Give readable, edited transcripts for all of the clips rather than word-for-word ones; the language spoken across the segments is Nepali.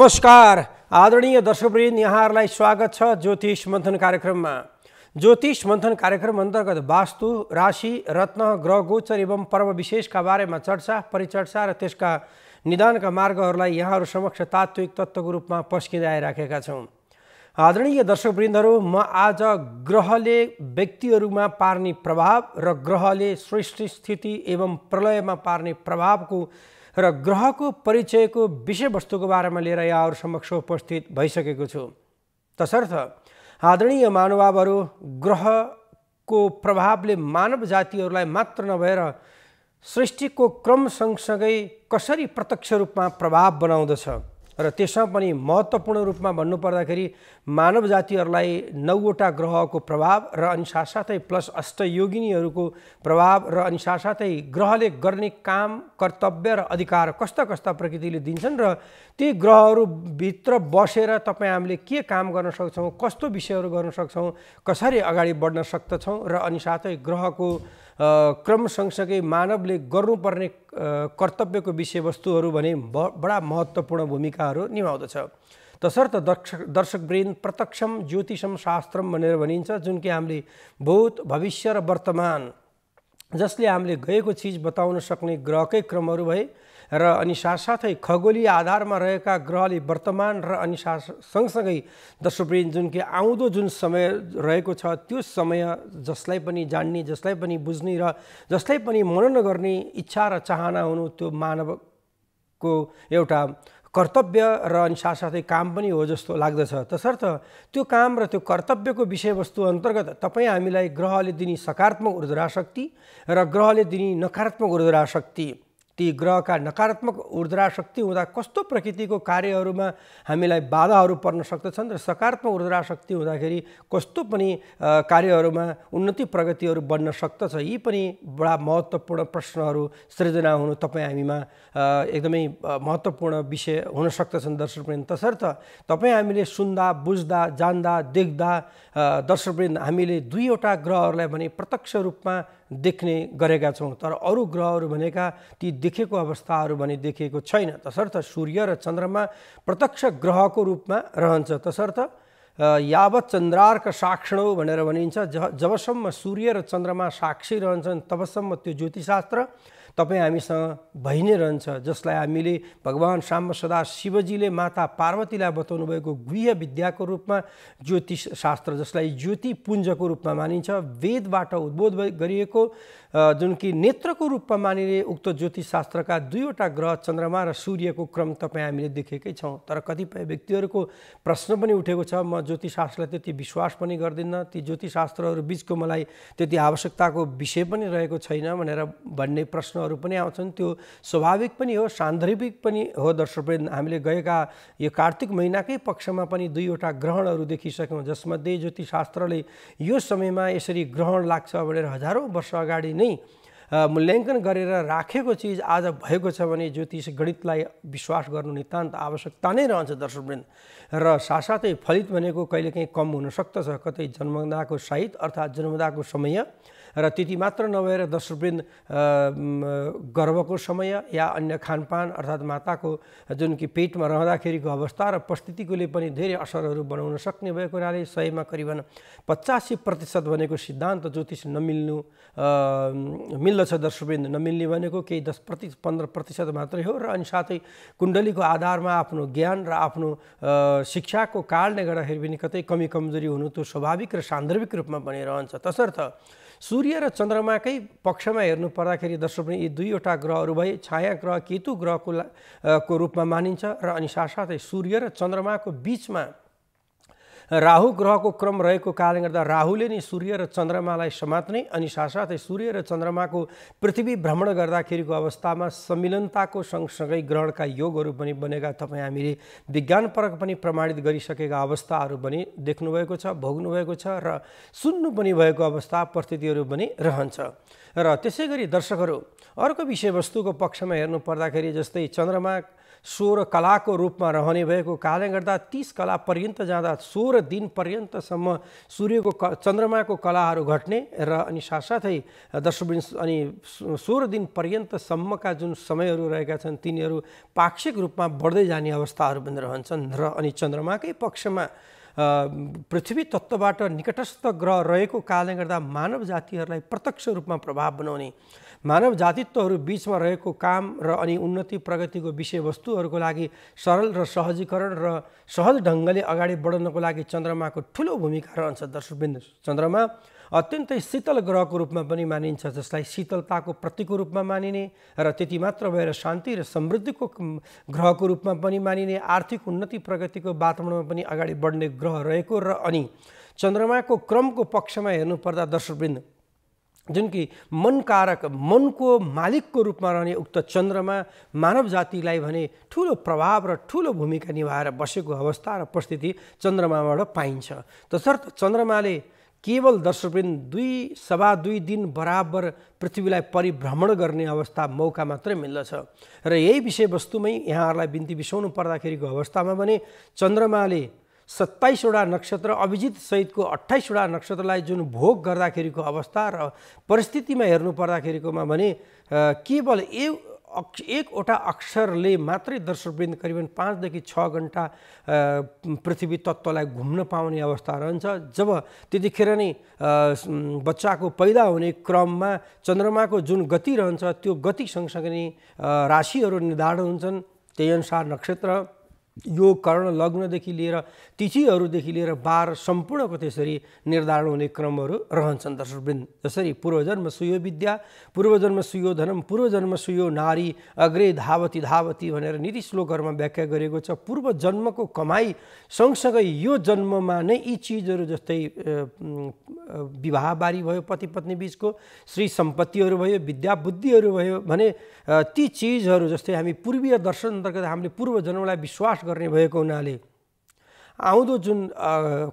नमस्कार आदरणीय दर्शकवृन्द, यहाँहरूलाई स्वागत छ ज्योतिष मन्थन कार्यक्रममा। ज्योतिष मन्थन कार्यक्रम अन्तर्गत वास्तु, राशि, रत्न, ग्रह गोचर एवं पर्व विशेषका बारेमा चर्चा, परिचर्चा र त्यसका निदानका मार्गहरूलाई यहाँहरू समक्ष तात्विक तत्त्वको रूपमा पस्किँदै आइराखेका छौँ। आदरणीय दर्शकवृन्दहरू, म आज ग्रहले व्यक्तिहरूमा पार्ने प्रभाव र ग्रहले सृष्टि स्थिति एवं प्रलयमा पार्ने प्रभावको र ग्रहको परिचयको विषयवस्तुको बारेमा लिएर यहाँहरू समक्ष उपस्थित भइसकेको छु। तसर्थ आदरणीय महानुभावहरू, ग्रहको प्रभावले मानव जातिहरूलाई मात्र नभएर सृष्टिको क्रम सँगसँगै कसरी प्रत्यक्ष रूपमा प्रभाव बनाउँदछ र त्यसमा पनि महत्त्वपूर्ण रूपमा भन्नुपर्दाखेरि मानव जातिहरूलाई 9वटा ग्रहको प्रभाव र अनि साथसाथै प्लस अष्टयोगिनीहरूको प्रभाव र अनि साथसाथै ग्रहले गर्ने काम, कर्तव्य र अधिकार कस्ता कस्ता प्रकृतिले दिन्छन् र ती ग्रहहरूभित्र बसेर तपाईँ हामीले के काम गर्न सक्छौँ, कस्तो विषयहरू गर्न सक्छौँ, कसरी अगाडि बढ्न सक्दछौँ र अनि साथै ग्रहको क्रम सँगसँगै मानवले गर्नुपर्ने कर्तव्यको विषयवस्तुहरू भने बडा महत्त्वपूर्ण भूमिकाहरू निभाउँदछ। तसर्थ दर्शकवृन्द, प्रत्यक्षम ज्योतिषम शास्त्रम भनेर भनिन्छ, जुन कि हामीले भूत, भविष्य र वर्तमान जसले हामीले गएको चिज बताउन सक्ने ग्रहकै क्रमहरू भए र अनि साथसाथै खगोलीय आधारमा रहेका ग्रहले वर्तमान र अनि सँगसँगै दर्शकवृन्द जुन कि आउँदो जुन समय रहेको छ त्यो समय जसलाई पनि जान्ने, जसलाई पनि बुझ्ने र जसलाई पनि मनन गर्ने इच्छा र चाहना हुनु त्यो मानवको एउटा कर्तव्य र अनि साथसाथै काम पनि हो जस्तो लाग्दछ। तसर्थ त्यो काम र त्यो कर्तव्यको विषयवस्तु अन्तर्गत तपाईँ हामीलाई ग्रहले दिने सकारात्मक ऊर्जा शक्ति र ग्रहले दिने नकारात्मक ऊर्जा शक्ति, ती ग्रहका नकारात्मक ऊर्जा शक्ति हुँदा कस्तो प्रकृतिको कार्यहरूमा हामीलाई बाधाहरू पर्न सक्दछन् र सकारात्मक ऊर्जा शक्ति हुँदाखेरि कस्तो पनि कार्यहरूमा उन्नति प्रगतिहरू बन्न सक्दछ, यी पनि बडा महत्त्वपूर्ण प्रश्नहरू सृजना हुनु तपाईँ हामीमा एकदमै महत्त्वपूर्ण विषय हुन सक्दछन् दर्शकवृन्द। तसर्थ तपाईँ हामीले सुन्दा, बुझ्दा, जान्दा, देख्दा दर्शकवृन्द हामीले 2वटा ग्रहहरूलाई भने प्रत्यक्ष रूपमा देख्ने गरेका छौँ, तर अरू ग्रहहरू भनेका ती देखेको अवस्थाहरू भने देखिएको छैन। तसर्थ सूर्य र चन्द्रमा प्रत्यक्ष ग्रहको रूपमा रहन्छ। तसर्थ यावत् चन्द्रार्क साक्षिणौ भनेर भनिन्छ, जबसम्म सूर्य र चन्द्रमा साक्षी रहन्छन् तबसम्म त्यो ज्योतिषशास्त्र तपाईँ हामीसँग भइ नै रहन्छ, जसलाई हामीले भगवान साम्ब सदा शिवजीले माता पार्वतीलाई बताउनु भएको गुह्य विद्याको रूपमा ज्योतिष शास्त्र, जसलाई ज्योति पुञ्जको रूपमा मानिन्छ, वेदबाट उद्बोध गरिएको जुन कि नेत्रको रूपमा मानिने उक्त ज्योतिष शास्त्रका 2वटा ग्रह चन्द्रमा र सूर्यको क्रम तपाईँ हामीले देखेकै छौँ। तर कतिपय व्यक्तिहरूको प्रश्न पनि उठेको छ, म ज्योतिषशास्त्रलाई त्यति विश्वास पनि गर्दिनँ, ती ज्योतिषशास्त्रहरू बिचको मलाई त्यति आवश्यकताको विषय पनि रहेको छैन भनेर भन्ने प्रश्नहरू पनि आउँछन्। त्यो स्वाभाविक पनि हो, सान्दर्भिक पनि हो दर्शकवृन्द। हामीले गएका यो कार्तिक महिनाकै पक्षमा पनि 2वटा ग्रहणहरू देखिसक्यौँ, जसमध्ये ज्योतिषशास्त्रले यो समयमा यसरी ग्रहण लाग्छ भनेर हजारौँ वर्ष अगाडि नै मूल्याङ्कन गरेर राखेको चिज आज भएको छ भने ज्योतिष गणितलाई विश्वास गर्नु नितान्त आवश्यकता नै रहन्छ दर्शकवृन्द। र साथसाथै फलित भनेको कहिलेकाहीँ कम हुन सक्दछ, कतै जन्मदाको साहित अर्थात् जन्मदाको समय र त्यति मात्र नभएर दर्शकवृन्द गर्भको समय या अन्य खानपान अर्थात् माताको जुन कि पेटमा रहँदाखेरिको अवस्था र परिस्थितिकोले पनि धेरै असरहरू बनाउन सक्ने भएको हुनाले 100मा करिबन 85% भनेको सिद्धान्त ज्योतिष नमिल्नु मिल्दछ दर्शकवृन्द। नमिल्ने भनेको केही 10-15% मात्रै हो र अनि साथै कुण्डलीको आधारमा आफ्नो ज्ञान र आफ्नो शिक्षाको कारणले गर्दाखेरि पनि कतै कमी कमजोरी हुनु त्यो स्वाभाविक र सान्दर्भिक रूपमा बनिरहन्छ। तसर्थ सूर्य र चन्द्रमाकै पक्षमा हेर्नु पर्दाखेरि दर्शकवृन्द यी 2वटा ग्रहहरू भए छाया ग्रह केतु ग्रहको रूपमा मानिन्छ र अनि साथसाथै सूर्य र चन्द्रमाको बीचमा राहु ग्रहको क्रम रहेको कारणले गर्दा राहुले नै सूर्य र चन्द्रमालाई समात्ने अनि साथसाथै सूर्य र चन्द्रमाको पृथ्वी भ्रमण गर्दाखेरिको अवस्थामा सम्मिलनताको सँगसँगै ग्रहणका योगहरू पनि बनेका तपाईँ हामीले विज्ञानपरक पनि प्रमाणित गरिसकेका अवस्थाहरू पनि देख्नुभएको छ, भोग्नुभएको छ र सुन्नु पनि भएको अवस्था परिस्थितिहरू पनि रहन्छ। र त्यसै गरी दर्शकहरू, अर्को विषयवस्तुको पक्षमा हेर्नु पर्दाखेरि जस्तै 16 कलाको रूपमा रहने भएको कारणले गर्दा 30 कला पर्यन्त जाँदा 16 दिन पर्यन्तसम्म सूर्यको चन्द्रमाको कलाहरू घट्ने र अनि साथसाथै दर्शकवृन्द अनि 16 दिन पर्यन्तसम्मका जुन समयहरू रहेका छन् तिनीहरू पाक्षिक रूपमा बढ्दै जाने अवस्थाहरू पनि रहन्छन् र अनि चन्द्रमाकै पक्षमा पृथ्वी तत्त्वबाट निकटस्थ ग्रह रहेको कारणले गर्दा मानव जातिहरूलाई प्रत्यक्ष रूपमा प्रभाव बनाउने, मानव जातित्वहरू बीचमा रहेको काम र अनि उन्नति प्रगतिको विषयवस्तुहरूको लागि सरल र सहजीकरण र सहज ढङ्गले अगाडि बढ्नको लागि चन्द्रमाको ठुलो भूमिका रहन्छ। दर्शकवृन्द, चन्द्रमा अत्यन्तै शीतल ग्रहको रूपमा पनि मानिन्छ, जसलाई शीतलताको प्रतीकको रूपमा मानिने र त्यति मात्र भएर शान्ति र समृद्धिको ग्रहको रूपमा पनि मानिने, आर्थिक उन्नति प्रगतिको वातावरणमा पनि अगाडि बढ्ने ग्रह रहेको र अनि चन्द्रमाको क्रमको पक्षमा हेर्नुपर्दा दर्शकवृन्द जुन कि मनकारक मनको मालिकको रूपमा रहने उक्त चन्द्रमा मानव जातिलाई भने ठुलो प्रभाव र ठुलो भूमिका निभाएर बसेको अवस्था र परिस्थिति चन्द्रमाबाट पाइन्छ। तसर्थ चन्द्रमाले केवल दर्शकवृन्द 2.25 दिन बराबर पृथ्वीलाई परिभ्रमण गर्ने अवस्था मौका मात्रै मिल्दछ र यही विषयवस्तुमै यहाँहरूलाई बिन्ती बिसाउनु पर्दाखेरिको अवस्थामा भने चन्द्रमाले 27 वटा नक्षत्र अभिजित सहितको 28 वटा नक्षत्रलाई जुन भोग गर्दाखेरिको अवस्था र परिस्थितिमा हेर्नु पर्दाखेरिकोमा भने केवल एकवटा अक्षरले मात्रै दर्शकवृन्द करिबन 5 देखि 6 घण्टा पृथ्वी तत्त्वलाई घुम्न पाउने अवस्था रहन्छ। जब त्यतिखेर नै बच्चाको पैदा हुने क्रममा चन्द्रमाको जुन गति रहन्छ त्यो गति सँगसँगै नै राशिहरू निर्धारण हुन्छन्। त्यही अनुसार नक्षत्र योग कर्ण लग्नदेखि लिएर तिथिहरूदेखि लिएर बार सम्पूर्णको त्यसरी निर्धारण हुने क्रमहरू रहन्छन्। दर्शकवृन्द, जसरी पूर्वजन्म सुयो विद्या, पूर्वजन्म सुयो धनम, पूर्वजन्म सुयो नारी, अग्रे धावती धावती भनेर नीति श्लोकहरूमा व्याख्या गरिएको छ। पूर्व जन्मको कमाई सँगसँगै यो जन्ममा नै यी चिजहरू जस्तै विवाहबारी भयो, पति पत्नी बीचको श्री सम्पत्तिहरू भयो, विद्या बुद्धिहरू भयो भने ती चिजहरू जस्तै हामी पूर्वीय दर्शन अन्तर्गत हामीले पूर्व जन्मलाई विश्वास गर्ने भएको हुनाले आउँदो जुन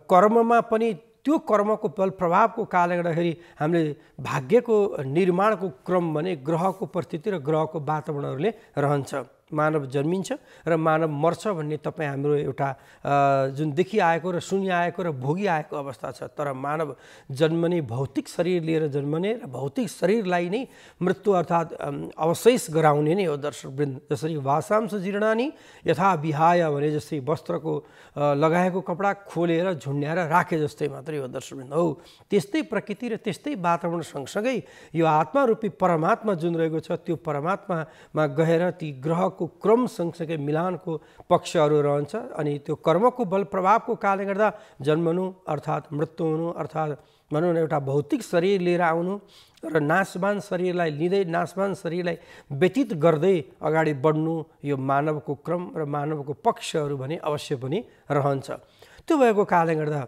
कर्ममा पनि त्यो कर्मको बल प्रभावको कारणले गर्दाखेरि हामीले भाग्यको निर्माणको क्रम भने ग्रहको परिस्थिति र ग्रहको वातावरणहरूले रहन्छ। मानव जन्मिन्छ र मानव मर्छ भन्ने तपाईँ हाम्रो एउटा जुन देखिआएको र सुनिआएको र भोगिआएको अवस्था छ। तर मानव जन्मने भौतिक शरीर लिएर जन्मने र भौतिक शरीरलाई नै मृत्यु अर्थात् अवशेष गराउने नै हो। दर्शकवृन्द, जसरी वासांश जीर्णानि यथा विहाय भने जस्तै वस्त्रको लगाएको कपडा खोलेर झुन्ड्याएर राखे जस्तै मात्रै हो। दर्शकवृन्द, हो त्यस्तै प्रकृति र त्यस्तै वातावरण सँगसँगै यो आत्मारूपी परमात्मा जुन रहेको छ त्यो परमात्मामा गएर ती ग्रहको क्रम सँगसँगै मिलानको पक्षहरू रहन्छ अनि त्यो कर्मको बल प्रभावको कारणले गर्दा जन्मनु अर्थात् मृत्यु हुनु अर्थात् भनौँ न एउटा भौतिक शरीर लिएर आउनु र नाशवान शरीरलाई लिँदै नाशवान शरीरलाई व्यतीत गर्दै अगाडि बढ्नु यो मानवको क्रम र मानवको पक्षहरू भने अवश्य पनि रहन्छ। त्यो भएको कारणले गर्दा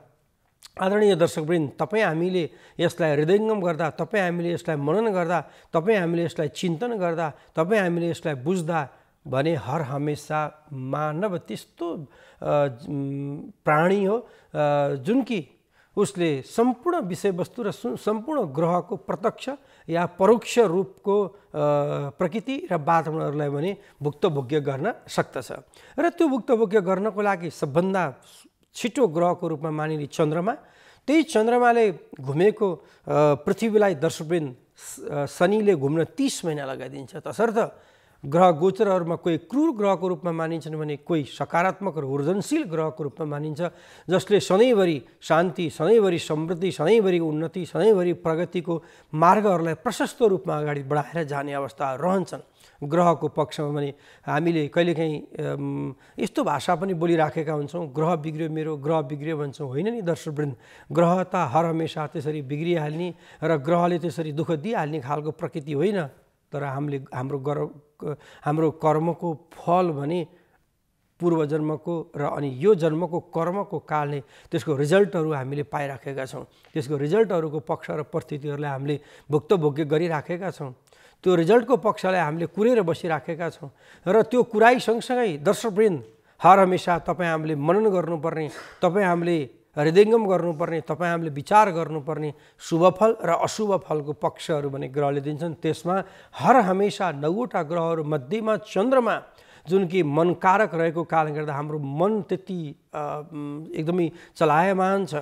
आदरणीय दर्शकवृन्द, तपाईँ हामीले यसलाई हृदयङ्गम गर्दा, तपाईँ हामीले यसलाई मनन गर्दा, तपाईँ हामीले यसलाई चिन्तन गर्दा, तपाईँ हामीले यसलाई बुझ्दा भने हर हमेशा मानव त्यस्तो प्राणी हो जुन कि उसले सम्पूर्ण विषयवस्तु र सम्पूर्ण ग्रहको प्रत्यक्ष या परोक्ष रूपको प्रकृति र वातावरणहरूलाई भने भुक्तभोग्य गर्न सक्दछ र त्यो भुक्तभोग्य गर्नको लागि सबभन्दा छिटो ग्रहको रूपमा मानिने चन्द्रमा, त्यही चन्द्रमाले घुमेको पृथ्वीलाई दर्शकवृन्द शनिले घुम्न 30 महिना लगाइदिन्छ। तसर्थ ग्रह गोचरहरूमा कोही क्रूर ग्रहको रूपमा मानिन्छन् भने कोही सकारात्मक र ऊर्जनशील ग्रहको रूपमा मानिन्छ, जसले सधैँभरि शान्ति, सधैँभरि समृद्धि, सधैँभरि उन्नति, सधैँभरि प्रगतिको मार्गहरूलाई प्रशस्त रूपमा अगाडि बढाएर जाने अवस्थाहरू रहन्छन्। ग्रहको पक्षमा भने हामीले कहिलेकाहीँ यस्तो भाषा पनि बोलिराखेका हुन्छौँ, ग्रह बिग्रियो मेरो, ग्रह बिग्रियो भन्छौँ। होइन नि दर्शकवृन्द, ग्रह त हर हमेसा त्यसरी बिग्रिहाल्ने र ग्रहले त्यसरी दुःख दिइहाल्ने खालको प्रकृति होइन। तर हाम्रो कर्मको फल भने पूर्वजन्मको र अनि यो जन्मको कर्मको कारणले त्यसको रिजल्टहरू हामीले पाइराखेका छौँ। त्यसको रिजल्टहरूको पक्ष र परिस्थितिहरूलाई हामीले भुक्तभोग्य गरिराखेका छौँ। त्यो रिजल्टको पक्षलाई हामीले कुरेर बसिराखेका छौँ र त्यो कुराई सँगसँगै दर्शकवृन्द हर हमेसा तपाईँ हामीले मनन गर्नुपर्ने, तपाईँ हामीले हृदयङ्गम गर्नुपर्ने, तपाईँ हामीले विचार गर्नुपर्ने शुभफल र अशुभ फलको पक्षहरू भने ग्रहले दिन्छन्। त्यसमा हर हमेसा 9वटा ग्रहहरू मध्येमा चन्द्रमा जुन कि मनकारक रहेको कारणले गर्दा हाम्रो मन त्यति एकदमै चलायमान छ,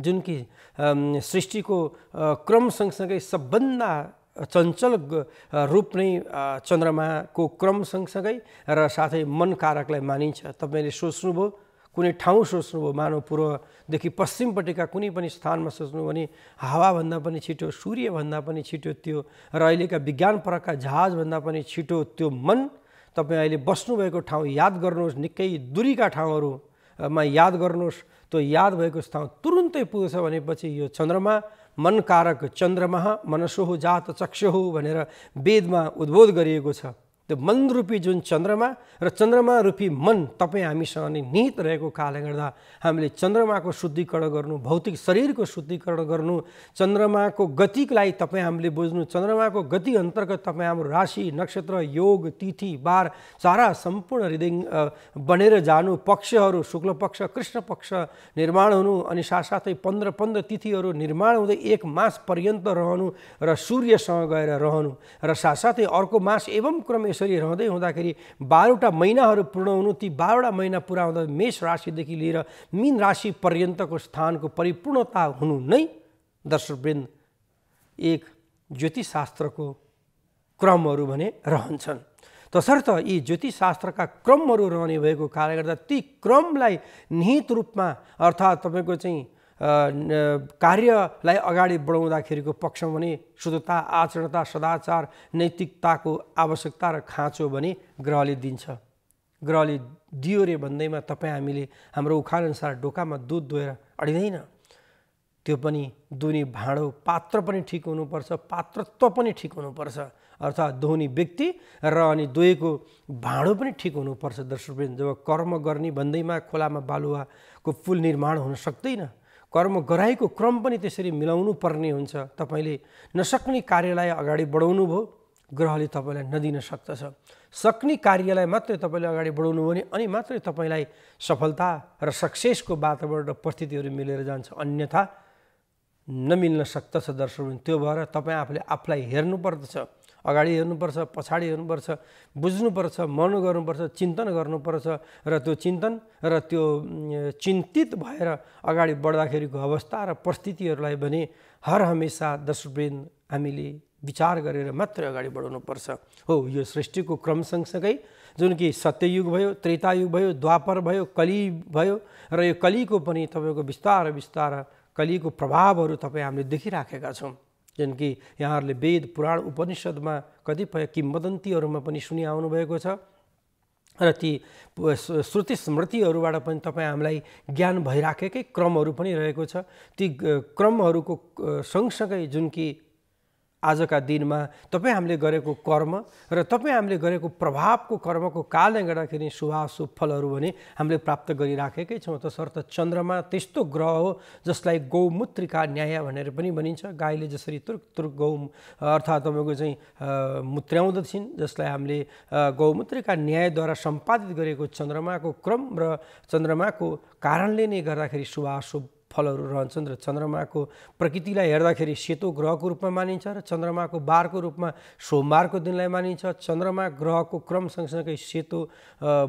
जुन कि सृष्टिको क्रम सँगसँगै सबभन्दा चञ्चल रूप नै चन्द्रमाको क्रम सँगसँगै र साथै मनकारकलाई मानिन्छ। तपाईँले सोच्नुभयो, कुनै ठाउँ सोच्नुभयो, मानव पूर्वदेखि पश्चिमपट्टिका कुनै पनि स्थानमा सोच्नुभयो भने हावाभन्दा पनि छिटो, सूर्यभन्दा पनि छिटो त्यो र अहिलेका विज्ञान परकका जहाजभन्दा पनि छिटो त्यो मन तपाईँ अहिले बस्नुभएको ठाउँ याद गर्नुहोस्, निकै दूरीका ठाउँहरूमा याद गर्नुहोस्, त्यो याद भएको ठाउँ तुरुन्तै पुग्छ भनेपछि यो चन्द्रमा मनकारक, चन्द्रमा मनसोः जात चक्षुः भनेर वेदमा उद्बोध गरिएको छ। त्यो मनरूपी जुन चन्द्रमा र चन्द्रमा रूपी मन तपाईँ हामीसँग नै निहित रहेको कारणले गर्दा हामीले चन्द्रमाको शुद्धिकरण गर्नु, भौतिक शरीरको शुद्धिकरण गर्नु, चन्द्रमाको गतिलाई तपाईँ हामीले बुझ्नु, चन्द्रमाको गति अन्तर्गत तपाईँ हाम्रो राशि, नक्षत्र, योग, तिथि, बार सारा सम्पूर्ण हृदय बनेर जानु, पक्षहरू शुक्ल पक्ष, कृष्ण पक्ष निर्माण हुनु, अनि साथसाथै 15 तिथिहरू निर्माण हुँदै 1 मास पर्यन्त रहनु र सूर्यसँग गएर रहनु र साथसाथै अर्को मास एवं क्रम यसरी रहँदै हुँदाखेरि 12वटा महिनाहरू पूर्ण हुनु। ती 12वटा महिना पुरा हुँदा मेष राशिदेखि लिएर मीन राशि पर्यन्तको स्थानको परिपूर्णता हुनु नै दर्शकवृन्द एक ज्योतिषशास्त्रको क्रमहरू भने रहन्छन्। तसर्थ यी ज्योतिषशास्त्रका क्रमहरू रहने भएको कारणले गर्दा ती क्रमलाई निहित रूपमा अर्थात् तपाईँको चाहिँ कार्यलाई अगाडि बढाउँदाखेरिको पक्षमा भने शुद्धता, आचरणता, सदाचार, नैतिकताको आवश्यकता र खाँचो भने ग्रहले दिन्छ। ग्रहले दियो रे भन्दैमा तपाईँ हामीले हाम्रो उखानअनुसार ढोकामा दुध दोहेर अडिँदैन। त्यो पनि दुहुने भाँडो, पात्र पनि ठिक हुनुपर्छ, पात्रत्व पनि ठिक हुनुपर्छ, अर्थात् दोहुने व्यक्ति र अनि दोहेको भाँडो पनि ठिक हुनुपर्छ। दर्शकवृन्द, जब कर्म गर्ने भन्दैमा खोलामा बालुवाको पुल निर्माण हुन सक्दैन, कर्म गराएको क्रम पनि त्यसरी मिलाउनु पर्ने हुन्छ। तपाईँले नसक्ने कार्यलाई अगाडि बढाउनु भयो, ग्रहले तपाईँलाई नदिन सक्दछ। सक्ने कार्यलाई मात्रै तपाईँले अगाडि बढाउनु भने अनि मात्रै तपाईँलाई सफलता र सक्सेसको वातावरण र परिस्थितिहरू मिलेर जान्छ, अन्यथा नमिल्न सक्दछ। दर्शकवृन्द, त्यो भएर तपाईँ आफूले आफूलाई हेर्नुपर्दछ, अगाडि हेर्नुपर्छ, पछाडि हेर्नुपर्छ, बुझ्नुपर्छ, मनन गर्नुपर्छ, चिन्तन गर्नुपर्छ र त्यो चिन्तन र त्यो चिन्तित भएर अगाडि बढ्दाखेरिको अवस्था र परिस्थितिहरूलाई भने हर हमेसा दर्शकवृन्द हामीले विचार गरेर मात्रै अगाडि बढाउनुपर्छ। हो, यो सृष्टिको क्रम सँगसँगै जुन कि सत्ययुग भयो, त्रेतायुग भयो, द्वापर भयो, कली भयो र यो कलीको पनि तपाईँको बिस्तार कलीको प्रभावहरू तपाईँ हामीले देखिराखेका छौँ। जुन कि यहाँहरूले वेद, पुराण, उपनिषदमा कतिपय किम्वदन्तीहरूमा पनि सुनि आउनुभएको छ र ती श्रुति स्मृतिहरूबाट पनि तपाईँ हामीलाई ज्ञान भइराखेकै क्रमहरू पनि रहेको छ। ती क्रमहरूको सँगसँगै जुन कि आजका दिनमा तपाईँ हामीले गरेको कर्म र तपाईँ हामीले गरेको प्रभावको कर्मको कारणले गर्दाखेरि शुभाशुभ फलहरू भने हामीले प्राप्त गरिराखेकै छौँ। तसर्थ चन्द्रमा त्यस्तो ग्रह हो जसलाई गौमूत्रिका न्याय भनेर पनि भनिन्छ। गाईले जसरी तुरुक तुरुक गौ अर्थात् तपाईँको चाहिँ मुत्र्याउँदछिन्, जसलाई हामीले गौमूत्रिका न्यायद्वारा सम्पादित गरेको चन्द्रमाको क्रम र चन्द्रमाको कारणले नै गर्दाखेरि शुभाशुभ फलहरू रहन्छन् र चन्द्रमाको प्रकृतिलाई हेर्दाखेरि सेतो ग्रहको रूपमा मानिन्छ र चन्द्रमाको बारको रूपमा सोमबारको दिनलाई मानिन्छ। चन्द्रमा ग्रहको क्रम सँगसँगै सेतो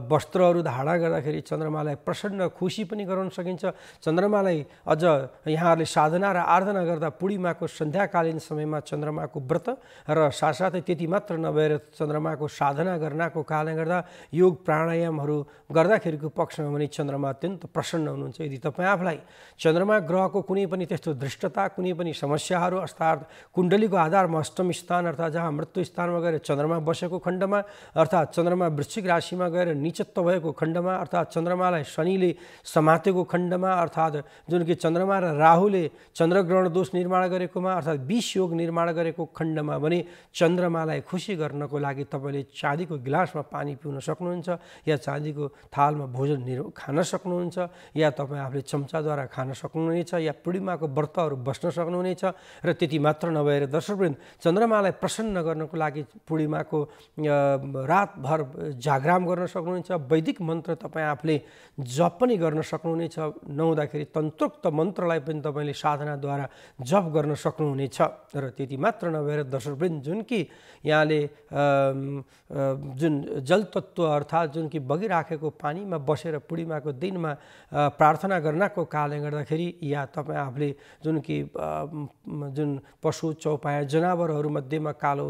वस्त्रहरू धारण गर्दाखेरि चन्द्रमालाई प्रसन्न खुसी पनि गराउन सकिन्छ। चन्द्रमालाई अझ यहाँहरूले साधना र आराधना गर्दा पूर्णिमाको सन्ध्याकालीन समयमा चन्द्रमाको व्रत र साथसाथै त्यति मात्र नभएर चन्द्रमाको साधना गर्नको कारणले गर्दा योग प्राणायामहरू गर्दाखेरिको पक्षमा पनि चन्द्रमा अत्यन्त प्रसन्न हुनुहुन्छ। यदि तपाईँ आफूलाई चन्द्रमा ग्रहको कुनै पनि त्यस्तो दृष्टता, कुनै पनि समस्याहरू अर्थात् कुण्डलीको आधारमा अष्टम स्थान अर्थात् जहाँ मृत्यु स्थानमा गएर चन्द्रमा बसेको खण्डमा अर्थात् चन्द्रमा वृश्चिक राशिमा गएर निचत्व भएको खण्डमा अर्थात् चन्द्रमालाई शनिले समातेको खण्डमा अर्थात् जुन कि चन्द्रमा र राहुले चन्द्रग्रहण दोष निर्माण गरेकोमा अर्थात् विष योग निर्माण गरेको खण्डमा भने चन्द्रमालाई खुसी गर्नको लागि तपाईँले चाँदीको गिलासमा पानी पिउन सक्नुहुन्छ या चाँदीको थालमा भोजन खान सक्नुहुन्छ या तपाईँ आफूले चम्चाद्वारा खान सक्नुहुनेछ या पूर्णिमाको व्रतहरू बस्न सक्नुहुनेछ। र त्यति मात्र नभएर दर्शकवृन्द, चन्द्रमालाई प्रसन्न गर्नको लागि पूर्णिमाको रातभर जागराम गर्न सक्नुहुनेछ। वैदिक मन्त्र तपाईँ आफूले जप पनि गर्न सक्नुहुनेछ। नहुँदाखेरि तन्त्रोक्त मन्त्रलाई पनि तपाईँले साधनाद्वारा जप गर्न सक्नुहुनेछ। र त्यति मात्र नभएर दर्शकवृन्द, जुन कि यहाँले जुन जलतत्त्व अर्थात् जुन कि बगिराखेको पानीमा बसेर पूर्णिमाको दिनमा प्रार्थना गर्नको कारणले गर्दाखेरि या तपाईँ आफूले जुन कि जुन पशु चौपाया जनावरहरूमध्येमा कालो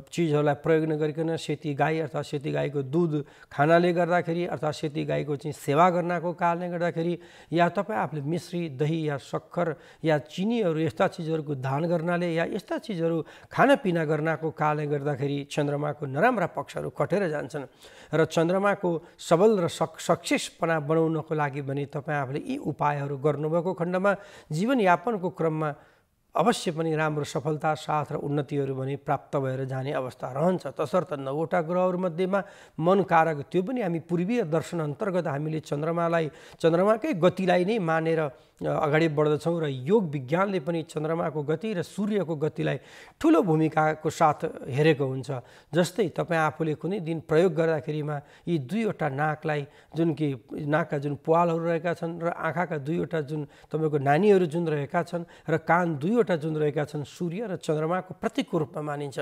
चिजहरूलाई प्रयोग नगरिकन सेती गाई अर्थात् सेती गाईको दुध खानाले गर्दाखेरि अर्थात् सेती गाईको चाहिँ सेवा गर्नको कारणले गर्दाखेरि या तपाईँ आफूले मिश्री, दही या सक्खर या चिनीहरू यस्ता चिजहरूको दान गर्नाले या यस्ता चिजहरू खानापिना गर्नको कारणले गर्दाखेरि चन्द्रमाको नराम्रा पक्षहरू कटेर जान्छन्। र चन्द्रमाको सबल र सक्सेसपना बनाउनको लागि भने तपाईँ आफूले यी उपायहरू गर्नुभएको खण्डमा जीवनयापनको क्रममा अवश्य पनि राम्रो सफलता साथ र उन्नतिहरू भने प्राप्त भएर जाने अवस्था रहन्छ। तसर्थ 9वटा ग्रहहरूमध्येमा मनकारक, त्यो पनि हामी पूर्वीय दर्शन अन्तर्गत हामीले चन्द्रमाकै गतिलाई नै मानेर अगाडि बढ्दछौँ र योग विज्ञानले पनि चन्द्रमाको गति र सूर्यको गतिलाई ठुलो भूमिकाको साथ हेरेको हुन्छ। जस्तै तपाईँ आफूले कुनै दिन प्रयोग गर्दाखेरिमा यी 2वटा नाकलाई, जुन कि नाकका जुन प्वालहरू रहेका छन् र आँखाका 2वटा जुन तपाईँको नानीहरू जुन रहेका छन् र कान 2वटा जुन रहेका छन्, सूर्य र चन्द्रमाको प्रतीकको रूपमा मानिन्छ।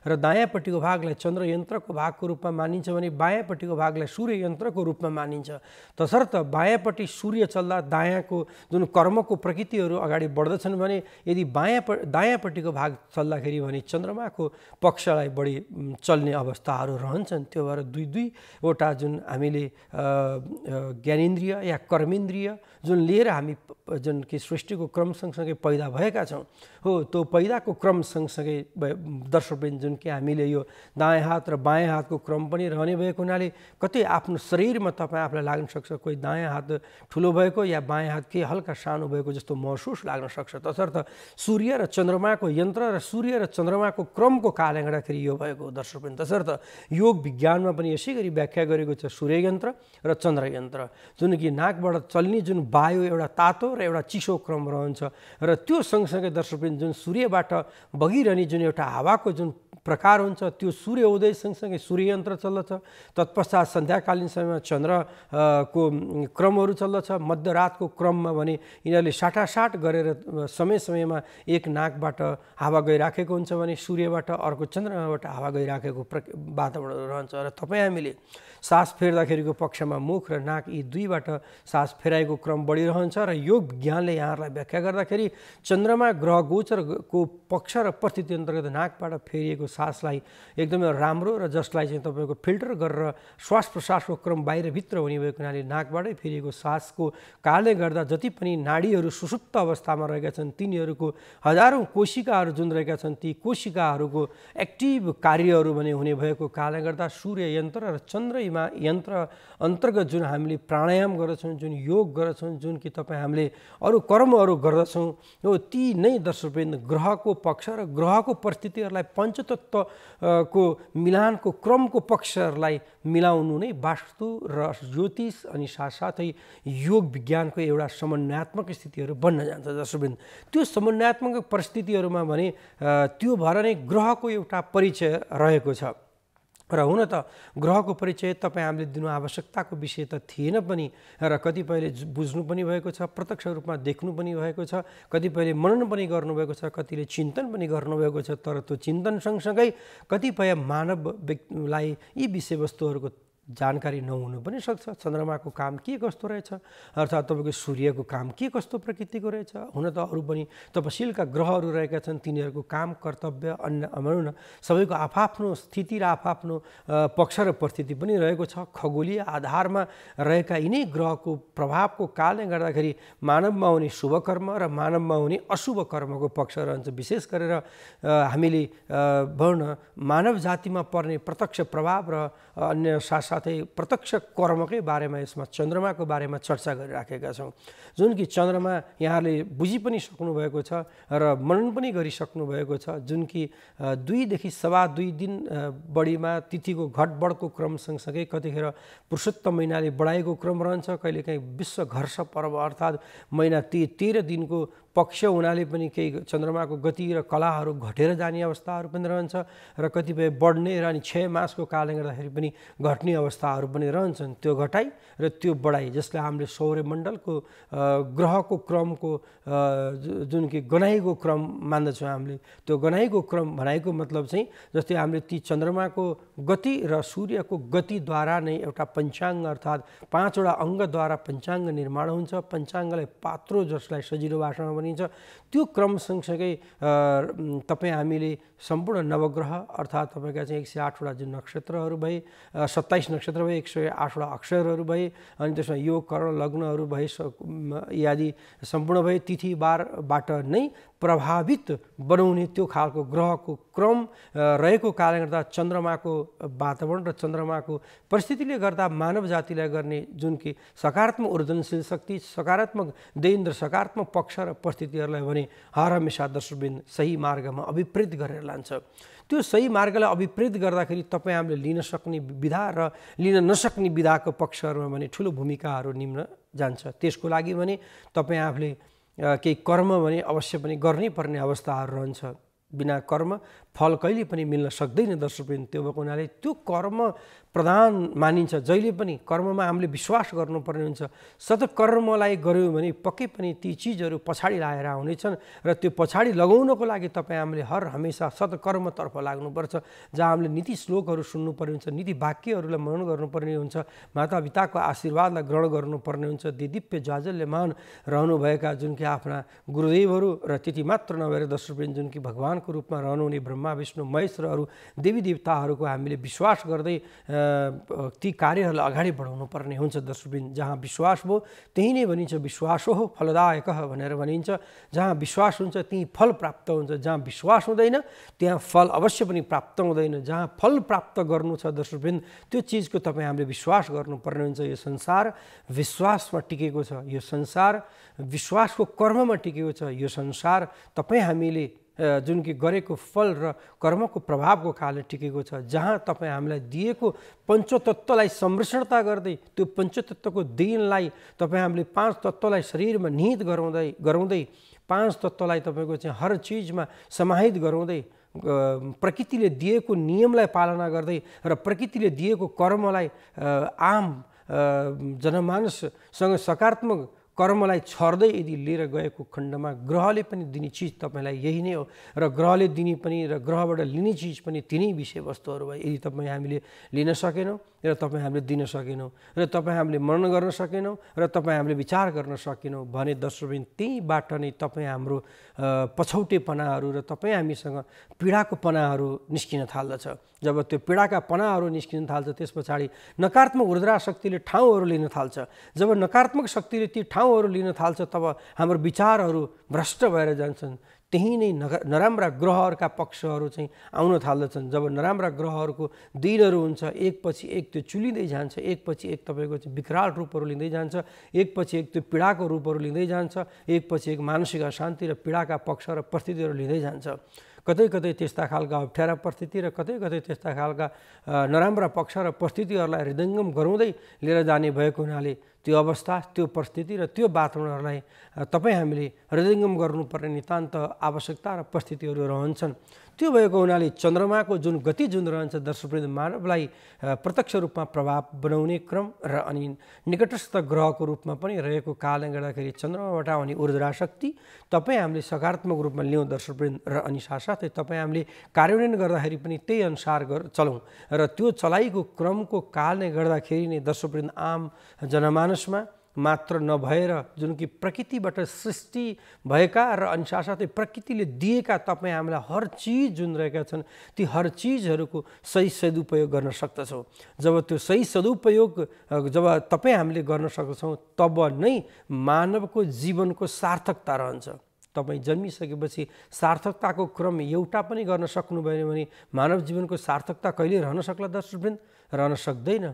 र दायाँपट्टिको भागलाई चन्द्र यन्त्रको भागको रूपमा मानिन्छ भने बायाँपट्टिको भागलाई सूर्य यन्त्रको रूपमा मानिन्छ। तसर्थ बायाँपट्टि सूर्य चल्दा दायाँको जुन कर्मको प्रकृतिहरू अगाडि बढ्दछन् भने यदि दायाँपट्टिको भाग चल्दाखेरि भने चन्द्रमाको पक्षलाई बढी चल्ने अवस्थाहरू रहन्छन्। त्यो भएर 2-2वटा जुन हामीले ज्ञानेन्द्रिय या कर्मेन्द्रिय जुन लिएर हामी जुन कि सृष्टिको क्रम सँगसँगै पैदा भएका छौँ हो, त्यो पैदाको क्रम सँगसँगै दर्शकवृन्द जुन कि हामीले यो दायाँ हात र बायाँ हातको क्रम पनि रहने भएको हुनाले कतै आफ्नो शरीरमा तपाईँ आफूलाई लाग्न सक्छ कोही दायाँ हात ठुलो भएको या बायाँ हात केही हल्का सानो भएको जस्तो महसुस लाग्न सक्छ। तसर्थ सूर्य र चन्द्रमाको यन्त्र र सूर्य र चन्द्रमाको क्रमको कारणले गर्दाखेरि यो भएको दर्शकवृन्द। तसर्थ योग विज्ञानमा पनि यसै गरी व्याख्या गरेको छ सूर्य यन्त्र र चन्द्र यन्त्र, जुन कि नाकबाट चल्ने जुन वायु एउटा तातो र एउटा चिसो क्रम रहन्छ र त्यो सँगसँगै दर्शकवृन्द जुन सूर्यबाट बगिरहने जुन एउटा हावाको जुन प्रकार हुन्छ त्यो सूर्य उदय सँगसँगै सूर्य यन्त्र चल्दछ। तत्पश्चात सन्ध्याकालीन समयमा चन्द्रको क्रमहरू चल्दछ। मध्यरातको क्रममा भने यिनीहरूले साटासाट गरेर समय समयमा एक नाकबाट हावा गइराखेको हुन्छ भने सूर्यबाट अर्को चन्द्रमाबाट हावा गइराखेको वातावरण रहन्छ। र तपाईँ हामीले सास फेर्दाखेरिको पक्षमा मुख र नाक यी 2बाट सास फेराएको क्रम बढिरहन्छ। र योग विज्ञानले यहाँहरूलाई व्याख्या गर्दाखेरि चन्द्रमा ग्रह गोचरको पक्ष र परिस्थिति अन्तर्गत नाकबाट फेरिएको सासलाई एकदमै राम्रो र जसलाई चाहिँ तपाईँको फिल्टर गरेर श्वास प्रश्वासको क्रम बाहिरभित्र हुने भएको हुनाले नाकबाटै फेरिएको सासको कारणले गर्दा जति पनि नाडीहरू सुसुप्त अवस्थामा रहेका छन् तिनीहरूको हजारौँ कोशिकाहरू जुन रहेका छन् ती कोशिकाहरूको एक्टिभ कार्यहरू भने हुने भएको कारणले गर्दा सूर्य यन्त्र र चन्द्रमा यन्त्र अन्तर्गत जुन हामीले प्राणायाम गर्दछौँ, जुन योग गर्दछौँ, जुन कि तपाईँ हामीले अरू कर्महरू गर्दछौँ हो, ती नै दर्शकवृन्द ग्रहको पक्ष र ग्रहको परिस्थितिहरूलाई पञ्चतत्त्वको मिलानको क्रमको पक्षहरूलाई मिलाउनु नै वास्तु र ज्योतिष अनि साथसाथै योग विज्ञानको एउटा समन्वयात्मक स्थितिहरू बन्न जान्छ दर्शकवृन्द। त्यो समन्वयात्मक परिस्थितिहरूमा भने त्यो भएर नै ग्रहको एउटा परिचय रहेको छ। र हुन त ग्रहको परिचय तपाईँ हामीले दिनु आवश्यकताको विषय त थिएन पनि र कतिपयले बुझ्नु पनि भएको छ, प्रत्यक्ष रूपमा देख्नु पनि भएको छ, कतिपयले मनन पनि गर्नुभएको छ, कतिले चिन्तन पनि गर्नुभएको छ। तर त्यो चिन्तन सँगसँगै कतिपय मानवलाई यी विषयवस्तुहरूको जानकारी नहुनु पनि सक्छ। चन्द्रमाको काम के कस्तो रहेछ अर्थात् तपाईँको सूर्यको काम के कस्तो प्रकृतिको रहेछ। हुन त अरू पनि तपशीलका ग्रहहरू रहेका छन्, तिनीहरूको काम कर्तव्य अन्य भनौँ न सबैको आफआफ्नो स्थिति र आफआफ्नो पक्ष र परिस्थिति पनि रहेको छ। खगोलीय आधारमा रहेका यिनै ग्रहको प्रभावको कारणले गर्दाखेरि मानवमा हुने शुभ कर्म र मानवमा हुने अशुभ कर्मको पक्ष रहन्छ। विशेष गरेर हामीले भनौँ न मानव जातिमा पर्ने प्रत्यक्ष प्रभाव र अन्य साथ साथै प्रत्यक्ष कर्मकै बारेमा यसमा चन्द्रमाको बारेमा चर्चा गरिराखेका छौँ। जुन कि चन्द्रमा यहाँले बुझि पनि सक्नुभएको छ र मनन पनि गरिसक्नु भएको छ। जुन कि 2 देखि 2.5 दिन बढीमा तिथिको घटबढको क्रम सँगसँगै कतिखेर पुरुषोत्तम महिनाले बढाएको क्रम रहन्छ, कहिलेकाहीँ विश्व घर्ष पर्व अर्थात् महिना 13 दिनको पक्ष हुनाले पनि केही चन्द्रमाको गति र कलाहरू घटेर जाने अवस्थाहरू पनि रहन्छ र कतिपय बढ्ने र अनि 6 मासको कारणले गर्दाखेरि पनि घट्ने अवस्थाहरू पनि रहन्छन्। त्यो घटाइ र त्यो बढाइ जसलाई हामीले सौर्यमण्डलको ग्रहको क्रमको जुन कि गनाइको क्रम मान्दछौँ हामीले, त्यो गनाइको क्रम भनेको मतलब चाहिँ जस्तै हामीले ती चन्द्रमाको गति र सूर्यको गतिद्वारा नै एउटा पञ्चाङ्ग अर्थात् 5 वटा अङ्गद्वारा पञ्चाङ्ग निर्माण हुन्छ। पञ्चाङ्गलाई पात्रो जसलाई सजिलो भाषामा भनिन्छ, त्यो क्रम सँगसँगै तपाईँ हामीले सम्पूर्ण नवग्रह अर्थात् तपाईँका चाहिँ 108 वटा जुन नक्षत्रहरू भए, 27 नक्षत्र भए, 108 वटा अक्षरहरू भए, अनि त्यसमा योग करण लग्नहरू भए आदि सम्पूर्ण भए, तिथि बारबाट नै प्रभावित बनाउने त्यो खालको ग्रहको क्रम रहेको कारणले गर्दा चन्द्रमाको वातावरण र चन्द्रमाको परिस्थितिले गर्दा मानव जातिलाई गर्ने जुन कि सकारात्मक ऊर्जनशील शक्ति, सकारात्मक देन र सकारात्मक पक्ष र परिस्थितिहरूलाई भने हर हमेसा दर्शकवृन्द सही मार्गमा अभिप्रेत गरेर लान्छ। त्यो सही मार्गलाई अभिप्रेत गर्दाखेरि तपाईँ हामीले लिन सक्ने विधा र लिन नसक्ने विधाको पक्षहरूमा भने ठुलो भूमिकाहरू निम्न जान्छ। त्यसको लागि भने तपाईँ आफूले केही कर्म भने अवश्य पनि गर्नै पर्ने अवस्थाहरू रहन्छ। बिना कर्म फल कहिले पनि मिल्न सक्दैन दर्शकवृन्द। त्यो भएको हुनाले त्यो कर्म प्रधान मानिन्छ। जहिले पनि कर्ममा हामीले विश्वास गर्नुपर्ने हुन्छ। सत्कर्मलाई गऱ्यौँ भने पक्कै पनि ती चिजहरू पछाडि लाएर आउनेछन् र त्यो पछाडि लगाउनको लागि तपाईँ हामीले हर हमेसा सत्कर्मतर्फ लाग्नुपर्छ, जहाँ हामीले नीति श्लोकहरू सुन्नुपर्ने हुन्छ, नीति वाक्यहरूलाई मनन गर्नुपर्ने हुन्छ, मातापिताको आशीर्वादलाई ग्रहण गर्नुपर्ने हुन्छ। दिव्य जाजल्यमान रहनुभएका जुन कि आफ्ना गुरुदेवहरू र त्यति मात्र नभएर दर्शकवृन्द जुन कि भगवानको रूपमा रहनुहुने ब्रह्मा विष्णु महेश र अरू देवी देवताहरूको हामीले विश्वास गर्दै ती कार्यहरूलाई अगाडि बढाउनु पर्ने हुन्छ दर्शकवृन्द। जहाँ विश्वास भयो त्यही नै भनिन्छ विश्वासो हो फलदायक भनेर भनिन्छ। जहाँ विश्वास हुन्छ त्यहीँ फल प्राप्त हुन्छ, जहाँ विश्वास हुँदैन त्यहाँ फल अवश्य पनि प्राप्त हुँदैन। जहाँ फल प्राप्त गर्नु छ दर्शकवृन्द त्यो चिजको तपाईँ हामीले विश्वास गर्नुपर्ने हुन्छ। यो संसार विश्वासमा टिकेको छ, यो संसार विश्वासको कर्ममा टिकेको छ। यो संसार तपाईँ हामीले जुन कि गरेको फल र कर्मको प्रभावको कारणले टिकेको छ। जहाँ तपाईँ हामीलाई दिएको पञ्चतत्त्वलाई संरक्षणता गर्दै त्यो पञ्चतत्त्वको देनलाई तपाईँ हामीले 5 तत्त्वलाई शरीरमा निहित गराउँदै 5 तत्त्वलाई तपाईँको चाहिँ हर चिजमा समाहित गराउँदै प्रकृतिले दिएको नियमलाई पालना गर्दै र प्रकृतिले दिएको कर्मलाई आम जनमानससँग सकारात्मक कर्मलाई छर्दै यदि लिएर गएको खण्डमा ग्रहले पनि दिने चिज तपाईँलाई यही नै हो र ग्रहले दिने पनि र ग्रहबाट लिने चिज पनि तिनै विषयवस्तुहरू भयो। यदि तपाईँ हामीले लिन सकेनौँ र तपाईँ हामीले दिन सकेनौँ र तपाईँ हामीले मनन गर्न सकेनौँ र तपाईँ हामीले विचार गर्न सकेनौँ भने दर्शकवृन्द त्यहीबाट नै तपाईँ हाम्रो पछौटेपनाहरू र तपाईँ हामीसँग पीडाको पनाहरू निस्किन थाल्दछ। जब त्यो पीडाका पनाहरू निस्किन थाल्छ त्यस पछाडि नकारात्मक ऊर्जा शक्तिले ठाउँहरू लिन थाल्छ। जब नकारात्मक शक्तिले ती ठाउँहरू लिन थाल्छ तब हाम्रो विचारहरू भ्रष्ट भएर जान्छन्। त्यही नै नराम्रा ग्रहहरूका पक्षहरू चाहिँ आउन थाल्दछन्। जब नराम्रा ग्रहहरूको दिनहरू हुन्छ एकपछि एक त्यो चुलिँदै जान्छ, एकपछि एक तपाईँको चाहिँ विकराल रूपहरू लिँदै जान्छ, एकपछि एक त्यो पीडाको रूपहरू लिँदै जान्छ, एकपछि एक मानसिक अशान्ति र पीडाका पक्ष र परिस्थितिहरू लिँदै जान्छ। कतै कतै त्यस्ता खालका अप्ठ्यारा परिस्थिति र कतै कतै त्यस्ता खालका नराम्रा पक्ष र परिस्थितिहरूलाई हृदयङ्गम गराउँदै लिएर जाने भएको हुनाले त्यो अवस्था, त्यो परिस्थिति र त्यो वातावरणहरूलाई तपाईँ हामीले हृदयङ्गम गर्नुपर्ने नितान्त आवश्यकता र परिस्थितिहरू रहन्छन्। त्यो भएको हुनाले चन्द्रमाको जुन गति जुन रहन्छ दर्शकवृन्द मानवलाई प्रत्यक्ष रूपमा प्रभाव बनाउने क्रम र अनि निकटस्थ ग्रहको रूपमा पनि रहेको कारणले गर्दाखेरि चन्द्रमाबाट आउने ऊर्जा शक्ति तपाईँ हामीले सकारात्मक रूपमा लियौँ दर्शकवृन्द र अनि साथसाथै तपाईँ हामीले कार्यान्वयन गर्दाखेरि पनि त्यही अनुसार चलौँ र त्यो चलाइको क्रमको कारणले गर्दाखेरि नै दर्शकवृन्द आम जनमानसमा मात्र नभएर जुन कि प्रकृतिबाट सृष्टि भएका र अनि साथसाथै प्रकृतिले दिएका तपाईँ हामीलाई हर चिज जुन रहेका छन् ती हर चिजहरूको सही सदुपयोग गर्न सक्दछौँ। जब त्यो सही सदुपयोग जब तपाईँ हामीले गर्न सक्दछौँ तब नै मानवको जीवनको सार्थकता रहन्छ। तपाईँ जन्मिसकेपछि सार्थकताको क्रम एउटा पनि गर्न सक्नु भएन भने मानव जीवनको सार्थकता कहिले रहन सक्ला दर्शकवृन्द? रहन सक्दैन।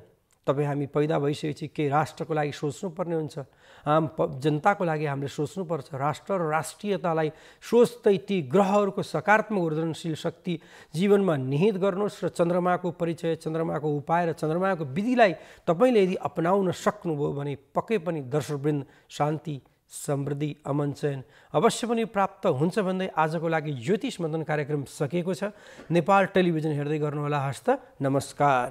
तपाईँ हामी पैदा भइसकेपछि के राष्ट्रको लागि सोच्नुपर्ने हुन्छ, आम जनताको लागि हामीले सोच्नुपर्छ। राष्ट्र र राष्ट्रियतालाई सोच्दै ती ग्रहहरूको सकारात्मक ऊर्जनशील शक्ति जीवनमा निहित गर्नुहोस् र चन्द्रमाको परिचय, चन्द्रमाको उपाय र चन्द्रमाको विधिलाई तपाईँले यदि अपनाउन सक्नुभयो भने पक्कै पनि दर्शकवृन्द शान्ति, समृद्धि, अमन, चयन अवश्य पनि प्राप्त हुन्छ भन्दै आजको लागि ज्योतिष मन्थन कार्यक्रम सकिएको छ। नेपाल टेलिभिजन हेर्दै गर्नुहोला। हस्त नमस्कार।